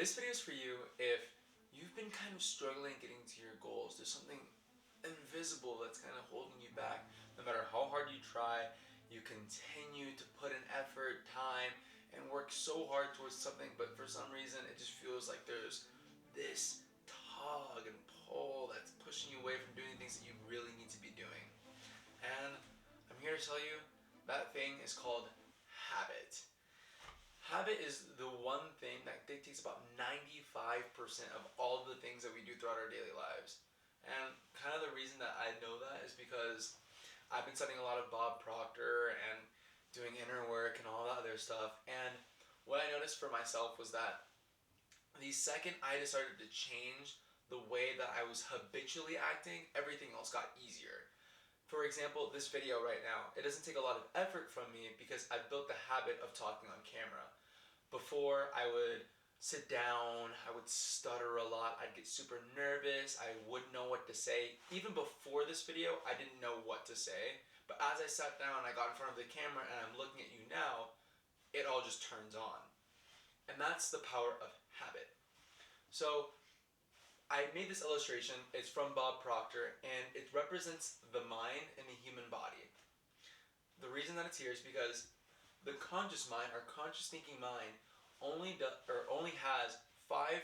This video is for you if you've been kind of struggling getting to your goals. There's something invisible that's kind of holding you back. No matter how hard you try, you continue to put in effort, time, and work so hard towards something, but for some reason it just feels like there's this tug and pull that's pushing you away from doing things that you really need to be doing. And I'm here to tell you that thing is called habit. Habit is the one thing that dictates about 95% of all of the things that we do throughout our daily lives. And kind of the reason that I know that is because I've been studying a lot of Bob Proctor and doing inner work and all that other stuff. And what I noticed for myself was that the second I decided to change the way that I was habitually acting, everything else got easier. For example, this video right now, it doesn't take a lot of effort from me because I've built the habit of talking on camera. Before, I would sit down, I would stutter a lot, I'd get super nervous, I wouldn't know what to say. Even before this video, I didn't know what to say. But as I sat down, I got in front of the camera and I'm looking at you now, it all just turns on. And that's the power of habit. So, I made this illustration, it's from Bob Proctor, and it represents the mind and the human body. The reason that it's here is because the conscious mind, our conscious thinking mind, only has 5%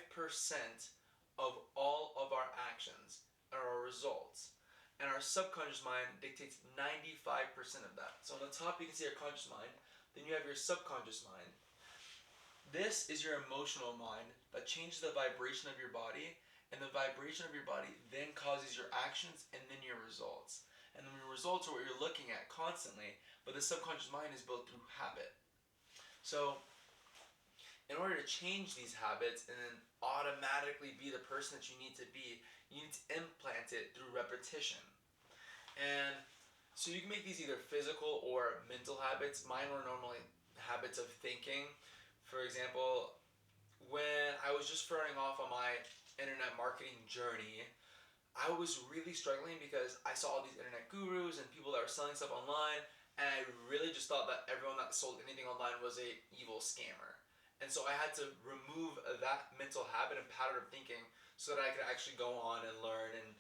of all of our actions and our results. And our subconscious mind dictates 95% of that. So on the top you can see our conscious mind, then you have your subconscious mind. This is your emotional mind that changes the vibration of your body, and the vibration of your body then causes your actions and then your results. And then your results are what you're looking at constantly, but the subconscious mind is built through habit. So, in order to change these habits and then automatically be the person that you need to be, you need to implant it through repetition. And so you can make these either physical or mental habits. Mine were normally habits of thinking. For example, when I was just starting off on my internet marketing journey, I was really struggling because I saw all these internet gurus and people that were selling stuff online, and I really just thought that everyone that sold anything online was a evil scammer. And so I had to remove that mental habit and pattern of thinking so that I could actually go on and learn and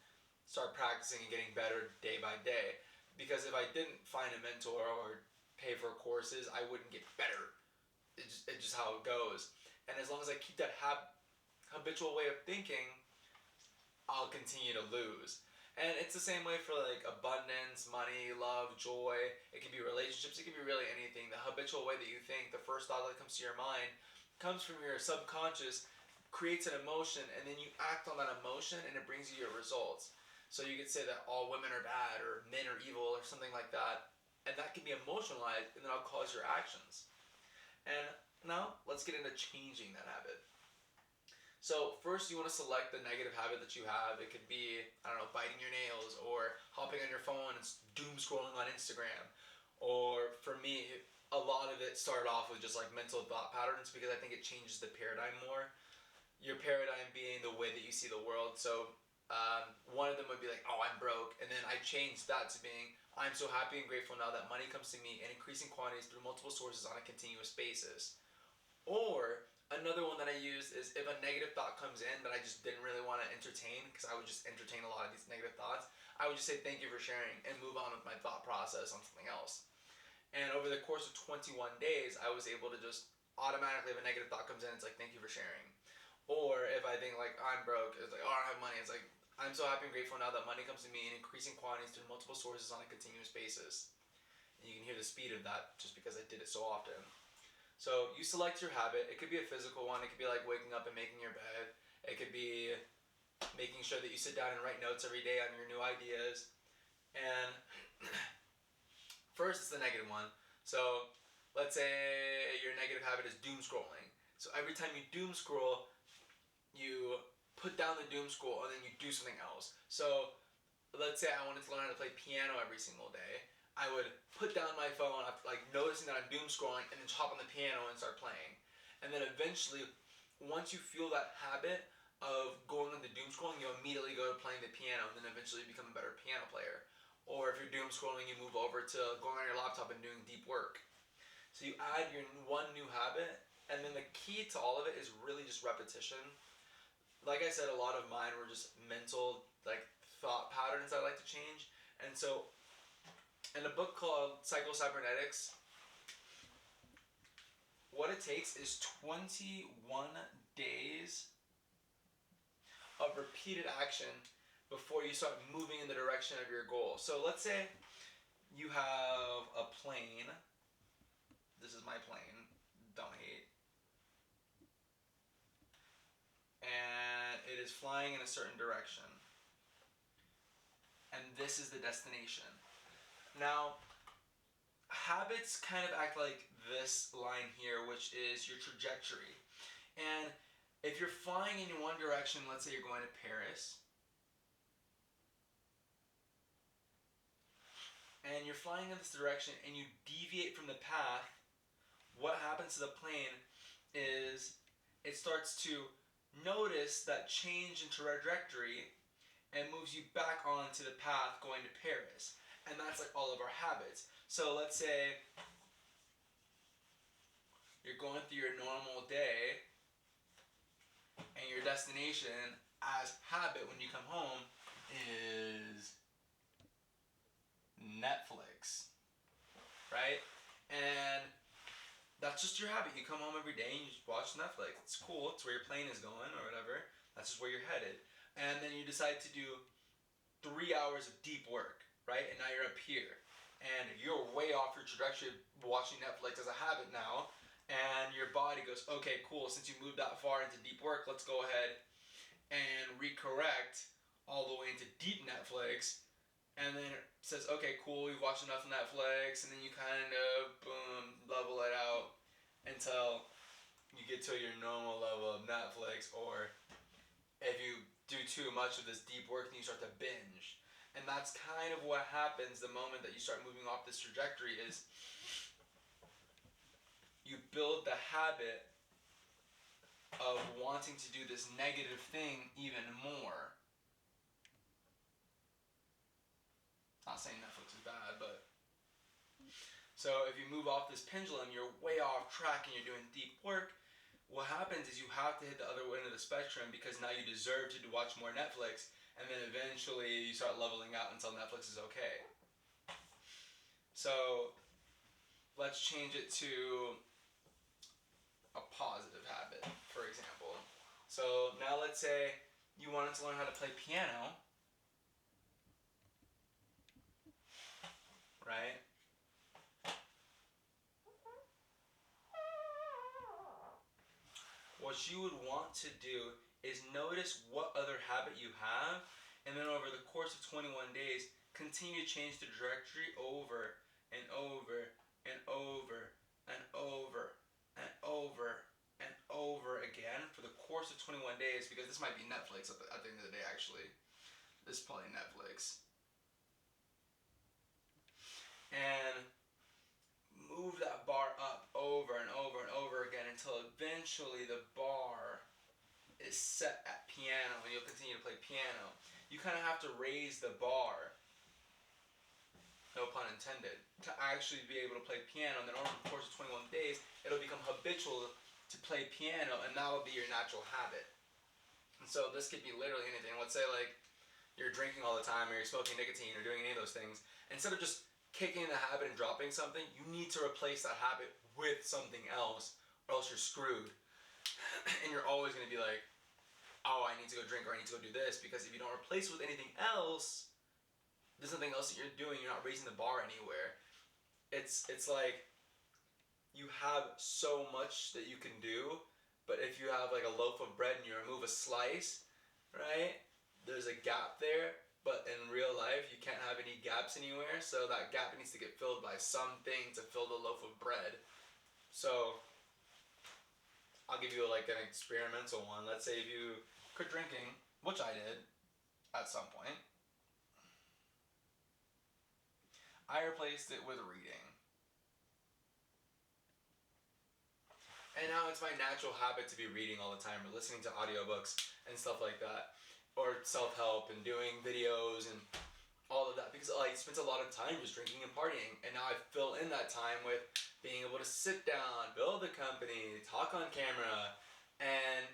start practicing and getting better day by day. Because if I didn't find a mentor or pay for courses, I wouldn't get better. It's just how it goes. And as long as I keep that habitual way of thinking, I'll continue to lose. And it's the same way for like abundance, money, love, joy. It can be relationships, it can be really anything. The habitual way that you think, the first thought that comes to your mind, comes from your subconscious, creates an emotion, and then you act on that emotion and it brings you your results. So you could say that all women are bad or men are evil or something like that. And that can be emotionalized and then it'll cause your actions. And now let's get into changing that habit. So first you want to select the negative habit that you have. It could be, biting your nails or hopping on your phone and doom scrolling on Instagram. Or for me, a lot of it started off with just like mental thought patterns because I think it changes the paradigm more. Your paradigm being the way that you see the world. So one of them would be like, oh, I'm broke. And then I changed that to being, I'm so happy and grateful now that money comes to me in increasing quantities through multiple sources on a continuous basis. Or another one that I use is if a negative thought comes in that I just didn't really want to entertain, because I would just entertain a lot of these negative thoughts, I would just say thank you for sharing and move on with my thought process on something else. And over the course of 21 days, I was able to just automatically, if a negative thought comes in, it's like thank you for sharing. Or if I think like I'm broke, it's like oh, I don't have money, it's like I'm so happy and grateful now that money comes to me in increasing quantities through multiple sources on a continuous basis. And you can hear the speed of that just because I did it so often. So you select your habit. It could be a physical one. It could be like waking up and making your bed. It could be making sure that you sit down and write notes every day on your new ideas. And first, it's the negative one. So let's say your negative habit is doom scrolling. So every time you doom scroll, you put down the doom scroll and then you do something else. So let's say I wanted to learn how to play piano every single day. I would put down my phone after noticing that I'm doom scrolling and then just hop on the piano and start playing. And then eventually, once you feel that habit of going into doom scrolling, you immediately go to playing the piano and then eventually become a better piano player. Or if you're doom scrolling, you move over to going on your laptop and doing deep work. So you add your one new habit And then the key to all of it is really just repetition. Like I said, a lot of mine were just mental, like, thought patterns I like to change. And so, in a book called Psycho-Cybernetics, what it takes is 21 days of repeated action before you start moving in the direction of your goal. So let's say you have a plane. This is my plane. Don't hate. And it is flying in a certain direction. And this is the destination. Now, habits kind of act like this line here, which is your trajectory. And if you're flying in one direction, let's say you're going to Paris, and you're flying in this direction and you deviate from the path, what happens to the plane is it starts to notice that change in trajectory and moves you back onto the path going to Paris. And that's like all of our habits. So let's say you're going through your normal day and your destination as habit when you come home is Netflix, right? And that's just your habit. You come home every day and you just watch Netflix. It's cool. It's where your plane is going or whatever. That's just where you're headed. And then you decide to do 3 hours of deep work, right? And now you're up here. And you're way off your trajectory of watching Netflix as a habit now. And your body goes, okay, cool. Since you moved that far into deep work, let's go ahead and recorrect all the way into deep Netflix. And then it says, okay, cool, we've watched enough Netflix. And then you kind of, boom, level it out until you get to your normal level of Netflix. Or if you do too much of this deep work, then you start to binge. And that's kind of what happens the moment that you start moving off this trajectory is you build the habit of wanting to do this negative thing even more. Not saying Netflix is bad, but so if you move off this pendulum, you're way off track and you're doing deep work. What happens is you have to hit the other end of the spectrum because now you deserve to watch more Netflix, and then eventually you start leveling out until Netflix is okay. So let's change it to a positive habit, for example. So now let's say you wanted to learn how to play piano, right? What you would want to do is notice what other habit you have, and then over the course of 21 days, continue to change the trajectory over and over and over and over and over and over again for the course of 21 days, because this might be Netflix at the end of the day, actually. This is probably Netflix. And move that bar up over and over and over again until eventually the bar is set at piano and you'll continue to play piano. You kind of have to raise the bar, no pun intended, to actually be able to play piano. And then over the course of 21 days, it'll become habitual to play piano, and that'll be your natural habit. And so this could be literally anything. Let's say like you're drinking all the time or you're smoking nicotine or doing any of those things. Instead of just kicking the habit and dropping something, you need to replace that habit with something else, or else you're screwed. And you're always going to be like, oh, I need to go drink or I need to go do this, because if you don't replace it with anything else, there's nothing else that you're doing. You're not raising the bar anywhere. It's like you have so much that you can do, but if you have like a loaf of bread and you remove a slice, right, there's a gap there. But in real life, you can't have any gaps anywhere, so that gap needs to get filled by something to fill the loaf of bread. So I'll give you like an experimental one. Let's say if you quit drinking, which I did at some point, I replaced it with reading. And now it's my natural habit to be reading all the time, or listening to audiobooks and stuff like that, or self-help and doing videos and all of that, because I spent a lot of time just drinking and partying, and now I fill in that time with being able to sit down, build a company, talk on camera, and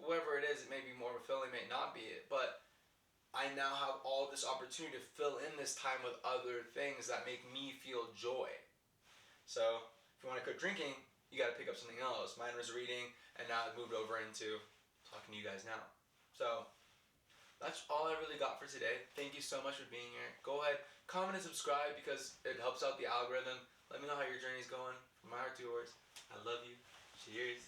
whatever it is, it may be more fulfilling, may not be it, but I now have all this opportunity to fill in this time with other things that make me feel joy. So, if you want to quit drinking, you got to pick up something else. Mine was reading, and now I've moved over into talking to you guys now. So, that's all I really got for today. Thank you so much for being here. Go ahead, comment and subscribe because it helps out the algorithm. Let me know how your journey's going. From my heart to yours. I love you. Cheers.